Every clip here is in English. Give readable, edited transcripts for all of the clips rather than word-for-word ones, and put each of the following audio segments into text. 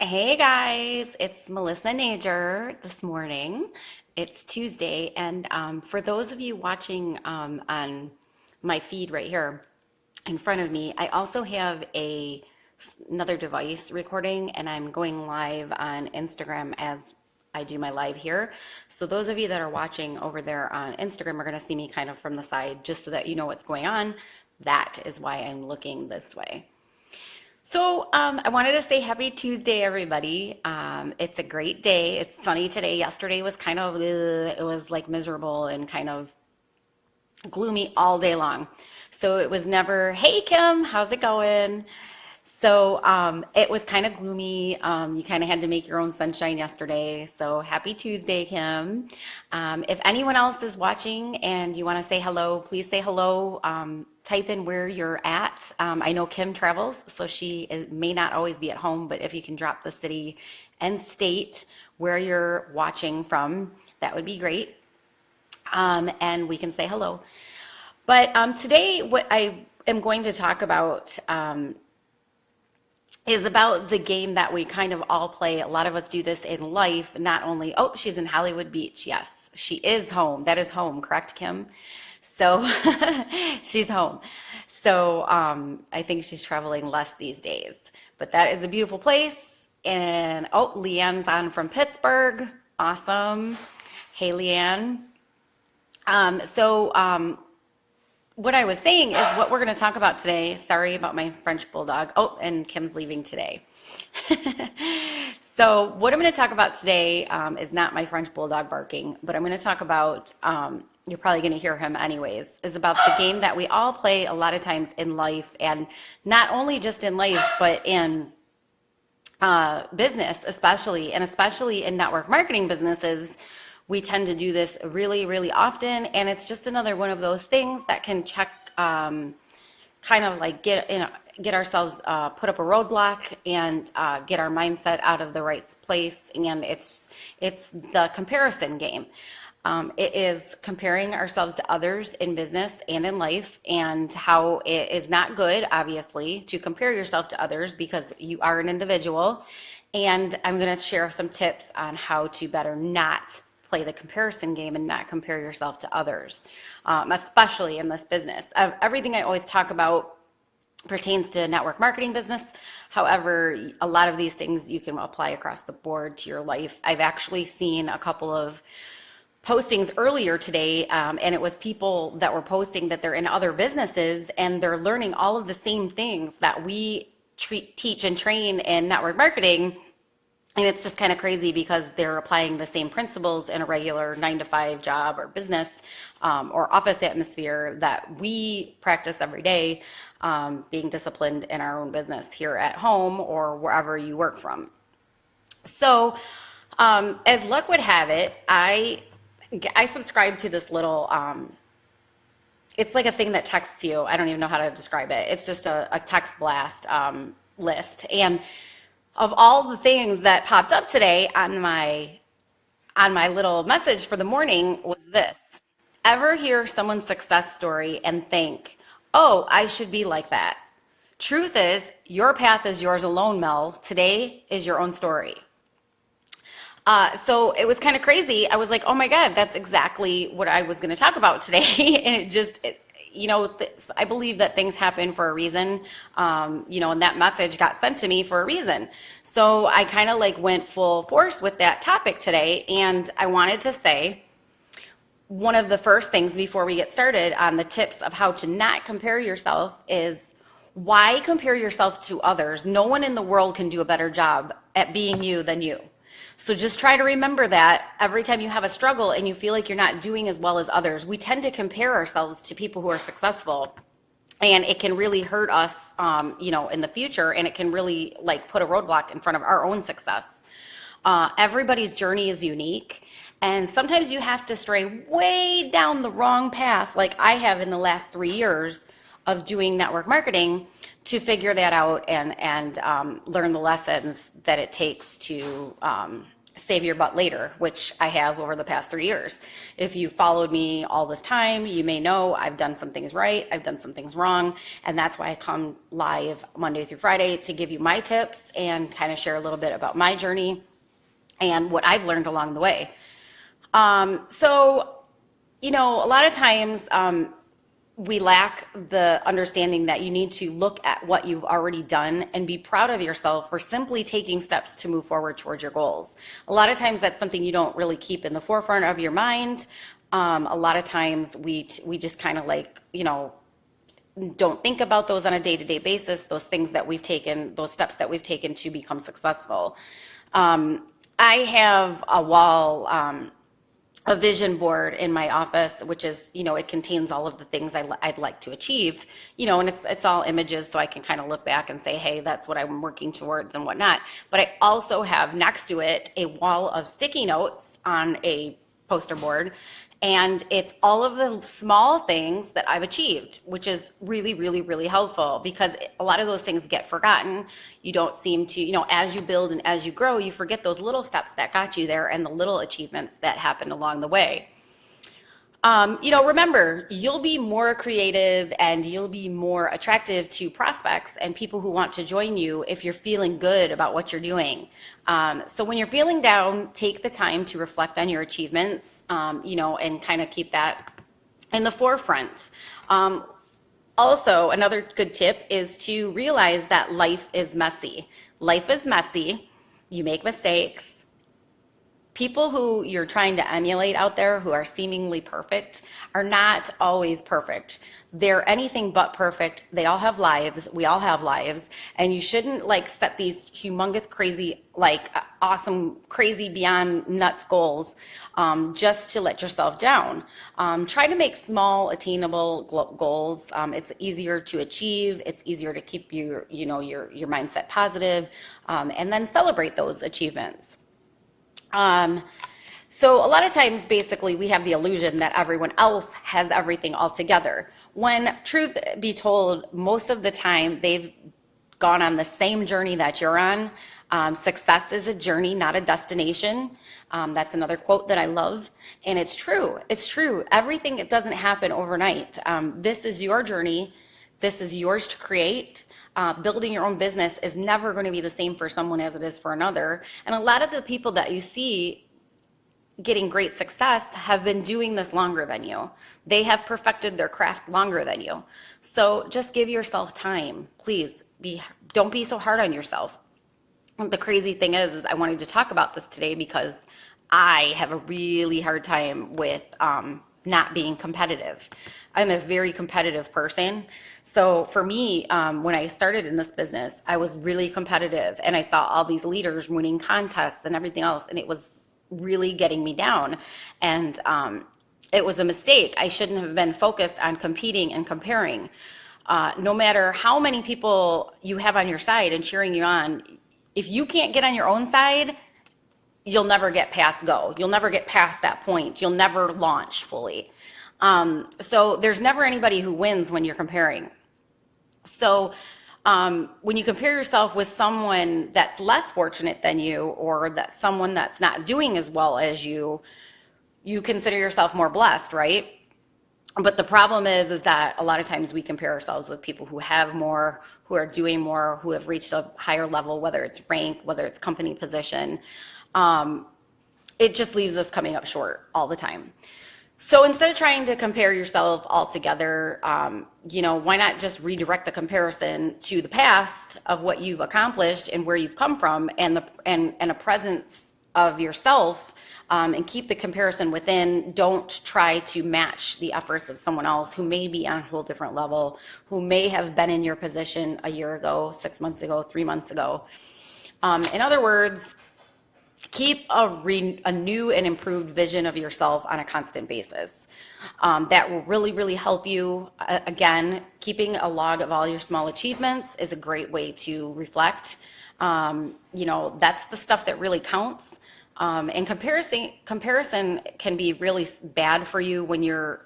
Hey guys, it's Melissa Nager this morning. It's Tuesday, and for those of you watching on my feed right here in front of me, I also have another device recording, and I'm going live on Instagram as I do my live here. So those of you that are watching over there on Instagram are going to see me kind of from the side, just so that you know what's going on. That is why I'm looking this way. So, I wanted to say happy Tuesday, everybody. It's a great day. It's sunny today. Yesterday was kind of, it was like miserable and kind of gloomy all day long. So it was never, hey Kim, how's it going? So it was kind of gloomy. You kind of had to make your own sunshine yesterday. So happy Tuesday, Kim. If anyone else is watching and you want to say hello, please say hello. Type in where you're at. I know Kim travels, so may not always be at home, but if you can drop the city and state where you're watching from, that would be great. And we can say hello. But today, what I am going to talk about is about the game that we kind of all play. A lot of us do this in life, not only, oh, she's in Hollywood Beach. Yes, she is home. That is home, correct, Kim? So she's home. So I think she's traveling less these days. But that is a beautiful place. And oh, Leanne's on from Pittsburgh. Awesome. Hey, Leanne. What I was saying is what we're going to talk about today. Sorry about my French bulldog. Oh, and Kim's leaving today. So what I'm going to talk about today is not my French bulldog barking, but I'm going to talk about, you're probably going to hear him anyways, is about the game that we all play a lot of times in life, and not only just in life, but in business especially, and especially in network marketing businesses. We tend to do this really, really often, and it's just another one of those things that can check, kind of like get ourselves put up a roadblock and get our mindset out of the right place. And it's the comparison game. It is comparing ourselves to others in business and in life, and how it is not good, obviously, to compare yourself to others because you are an individual. And I'm going to share some tips on how to better not play the comparison game and not compare yourself to others, especially in this business. Everything I always talk about pertains to network marketing business. However, a lot of these things you can apply across the board to your life. I've actually seen a couple of postings earlier today, and it was people that were posting that they're in other businesses and they're learning all of the same things that we teach and train in network marketing. And it's just kind of crazy because they're applying the same principles in a regular 9 to 5 job or business, or office atmosphere that we practice every day, being disciplined in our own business here at home or wherever you work from. So as luck would have it, I subscribe to this little, it's like a thing that texts you. I don't even know how to describe it. It's just a text blast list. And of all the things that popped up today on my little message for the morning was this: ever hear someone's success story and think, oh, I should be like that? Truth is, your path is yours alone, Mel. Today is your own story. So it was kind of crazy. I was like, oh my God, that's exactly what I was going to talk about today. And I believe that things happen for a reason, and that message got sent to me for a reason. So I kind of like went full force with that topic today. And I wanted to say, one of the first things before we get started on the tips of how to not compare yourself is, why compare yourself to others? No one in the world can do a better job at being you than you. So just try to remember that every time you have a struggle and you feel like you're not doing as well as others. We tend to compare ourselves to people who are successful, and it can really hurt us, in the future, and it can really like put a roadblock in front of our own success. Everybody's journey is unique, and sometimes you have to stray way down the wrong path, like I have in the last 3 years of doing network marketing, to figure that out and learn the lessons that it takes to save your butt later, which I have over the past 3 years. If you followed me all this time, you may know I've done some things right, I've done some things wrong, and that's why I come live Monday through Friday to give you my tips and kind of share a little bit about my journey and what I've learned along the way. So, a lot of times we lack the understanding that you need to look at what you've already done and be proud of yourself for simply taking steps to move forward towards your goals. A lot of times that's something you don't really keep in the forefront of your mind. A lot of times we just kind of don't think about those on a day-to-day basis, those things that we've taken, those steps that we've taken to become successful. I have a wall, a vision board in my office, which is, it contains all of the things I'd like to achieve, and it's all images, so I can kind of look back and say, hey, that's what I'm working towards and whatnot. But I also have next to it a wall of sticky notes on a poster board, and it's all of the small things that I've achieved, which is really, really, really helpful, because a lot of those things get forgotten. You don't seem to, as you build and as you grow, you forget those little steps that got you there and the little achievements that happened along the way. Remember, you'll be more creative and you'll be more attractive to prospects and people who want to join you if you're feeling good about what you're doing. So when you're feeling down, take the time to reflect on your achievements, and kind of keep that in the forefront. Also, another good tip is to realize that life is messy. Life is messy. You make mistakes. People who you're trying to emulate out there who are seemingly perfect are not always perfect. They're anything but perfect. They all have lives. We all have lives. And you shouldn't set these humongous, crazy, awesome, crazy, beyond nuts goals just to let yourself down. Try to make small, attainable goals. It's easier to achieve. It's easier to keep your mindset positive, and then celebrate those achievements. So a lot of times, basically, we have the illusion that everyone else has everything all together. When truth be told, most of the time they've gone on the same journey that you're on. Success is a journey, not a destination. That's another quote that I love, and it's true. It's true. Everything, it doesn't happen overnight. This is your journey. This is yours to create. Building your own business is never going to be the same for someone as it is for another. And a lot of the people that you see getting great success have been doing this longer than you. They have perfected their craft longer than you. So just give yourself time. Please don't be so hard on yourself. The crazy thing is I wanted to talk about this today because I have a really hard time with not being competitive. I'm a very competitive person. So for me, when I started in this business, I was really competitive, and I saw all these leaders winning contests and everything else, and it was really getting me down. And it was a mistake. I shouldn't have been focused on competing and comparing. No matter how many people you have on your side and cheering you on, if you can't get on your own side, you'll never get past go. You'll never get past that point. You'll never launch fully. So there's never anybody who wins when you're comparing. So when you compare yourself with someone that's less fortunate than you, or that someone that's not doing as well as you consider yourself more blessed, right? But the problem is that a lot of times we compare ourselves with people who have more, who are doing more, who have reached a higher level, whether it's rank, whether it's company position. It just leaves us coming up short all the time. So instead of trying to compare yourself all together, why not just redirect the comparison to the past of what you've accomplished and where you've come from, and a presence of yourself, and keep the comparison within. Don't try to match the efforts of someone else who may be on a whole different level, who may have been in your position a year ago, 6 months ago, 3 months ago. In other words, keep a new and improved vision of yourself on a constant basis. That will really, really help you. Again, keeping a log of all your small achievements is a great way to reflect. That's the stuff that really counts. And comparison can be really bad for you when you're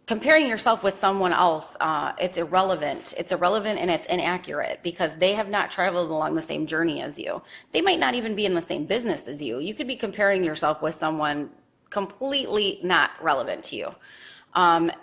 comparing yourself with someone else, it's irrelevant. It's irrelevant and it's inaccurate because they have not traveled along the same journey as you. They might not even be in the same business as you. You could be comparing yourself with someone completely not relevant to you.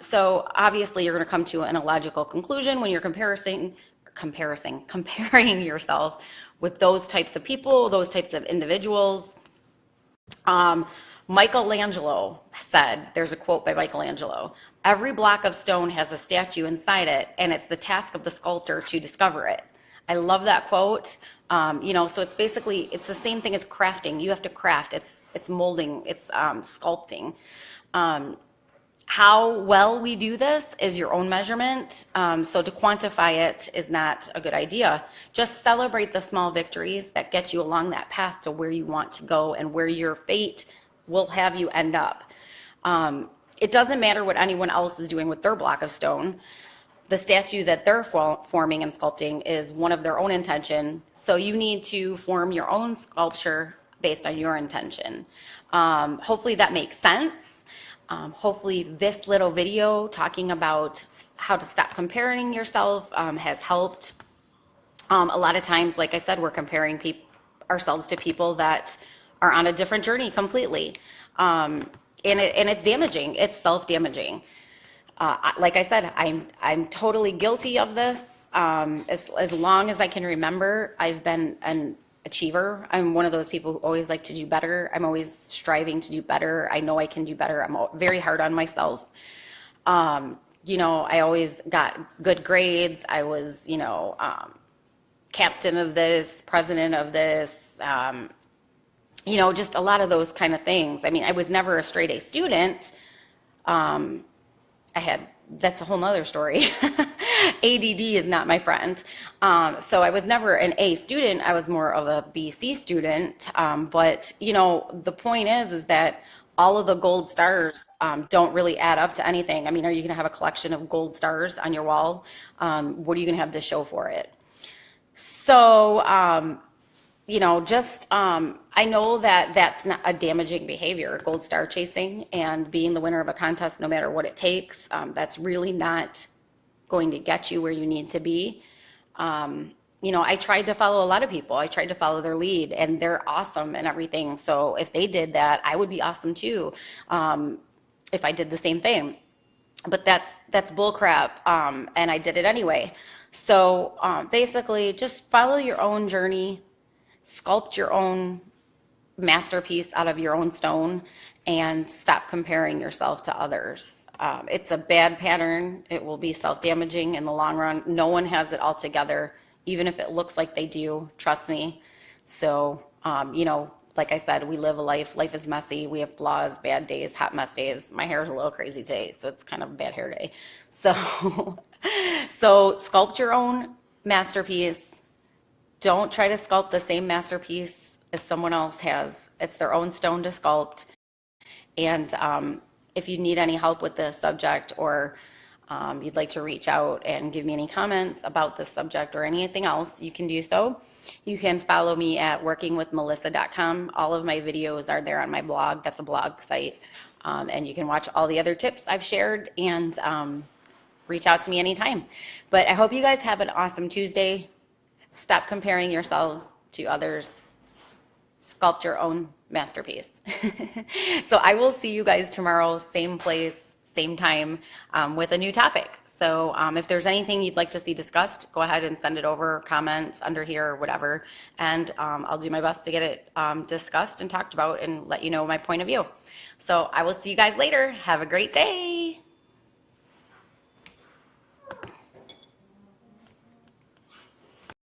So obviously you're going to come to an illogical conclusion when you're comparing yourself with those types of people, those types of individuals. Um, Michelangelo said, there's a quote by Michelangelo, every block of stone has a statue inside it, and it's the task of the sculptor to discover it. I love that quote. So it's basically, it's the same thing as crafting. You have to craft. It's molding. It's sculpting. How well we do this is your own measurement. So to quantify it is not a good idea. Just celebrate the small victories that get you along that path to where you want to go and where your fate will have you end up. It doesn't matter what anyone else is doing with their block of stone. The statue that they're forming and sculpting is one of their own intention. So you need to form your own sculpture based on your intention. Hopefully that makes sense. Hopefully this little video talking about how to stop comparing yourself has helped. A lot of times, like I said, we're comparing ourselves to people that are on a different journey completely. And it's damaging. It's self-damaging. Like I said, I'm totally guilty of this. As long as I can remember, I've been an achiever. I'm one of those people who always like to do better. I'm always striving to do better. I know I can do better. I'm very hard on myself. I always got good grades. I was, captain of this, president of this, just a lot of those kind of things. I mean, I was never a straight A student. That's a whole nother story. ADD is not my friend. So I was never an A student. I was more of a BC student. But the point is that all of the gold stars don't really add up to anything. I mean, are you going to have a collection of gold stars on your wall? What are you going to have to show for it? So, I know that that's not a damaging behavior, gold star chasing and being the winner of a contest no matter what it takes. That's really not going to get you where you need to be. I tried to follow a lot of people. I tried to follow their lead, and they're awesome and everything. So if they did that, I would be awesome too, if I did the same thing. But that's bull crap, and I did it anyway. So basically, just follow your own journey, sculpt your own masterpiece out of your own stone, and stop comparing yourself to others. It's a bad pattern. It will be self-damaging in the long run. No one has it all together, even if it looks like they do. Trust me. So, like I said, we live a life. Life is messy. We have flaws, bad days, hot mess days. My hair is a little crazy today, so it's kind of a bad hair day. So, so sculpt your own masterpiece. Don't try to sculpt the same masterpiece as someone else has. It's their own stone to sculpt. And if you need any help with this subject, or you'd like to reach out and give me any comments about this subject or anything else, you can do so. You can follow me at workingwithmelissa.com. All of my videos are there on my blog. That's a blog site. And you can watch all the other tips I've shared and reach out to me anytime. But I hope you guys have an awesome Tuesday. Stop comparing yourselves to others. Sculpt your own masterpiece. So I will see you guys tomorrow, same place, same time, with a new topic. So if there's anything you'd like to see discussed, go ahead and send it over, comments under here or whatever, and I'll do my best to get it discussed and talked about and let you know my point of view. So I will see you guys later. Have a great day.